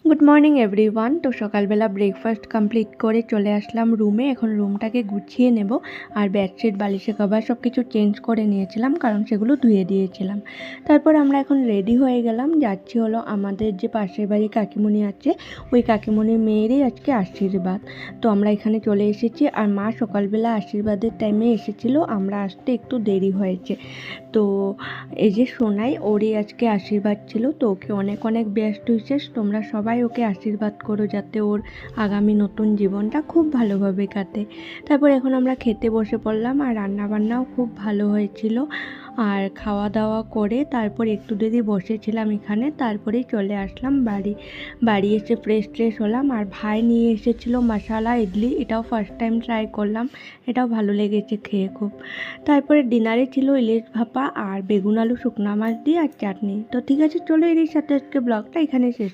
Good morning everyone. তো সকালবেলা breakfast complete করে চলে আসলাম রুমে। এখন রুমটাকে গুছিয়ে নেব। আর বেডশিট বালিশে কভার সব কিছু চেঞ্জ করে নিয়েছিলাম, কারণ সেগুলো ধুয়ে দিয়েছিলাম। তারপর আমরা এখন রেডি হয়ে গেলাম, যাচ্ছি হলো আমাদের যে পাশের বাড়ি কাকিমণি আছে, ওই কাকিমণির মেয়েরই আজকে আশীর্বাদ। তো আমরা এখানে চলে এসেছি, আর মা সকালবেলা আশীর্বাদের টাইমে এসেছিলো, আমরা আসতে একটু দেরি হয়েছে। তো এই যে সোনাই, ওরই আজকে আশীর্বাদ ছিল, তো ওকে অনেক অনেক বেস্ট উইশেস। তোমরা সবাই ওকে আশীর্বাদ করো যাতে ওর আগামী নতুন জীবনটা খুব ভালোভাবে কাটে। তারপর এখন আমরা খেতে বসে পড়লাম, আর রান্নাবান্নাও খুব ভালো হয়েছিল। আর খাওয়া দাওয়া করে তারপর একটু দেরি বসেছিলাম এখানে, তারপরেই চলে আসলাম বাড়ি এসে ফ্রেশ হলাম। আর ভাই নিয়ে এসেছিলো মশালা ইডলি, এটাও ফার্স্ট টাইম ট্রাই করলাম, এটাও ভালো লেগেছে খেয়ে খুব। তারপরে ডিনারে ছিল ইলিশ ভাপা আর বেগুন আলু শুকনা মাছ দিয়ে আর চাটনি। তো ঠিক আছে, চলো এরই সাথে আজকে ব্লগটা এখানে শেষ।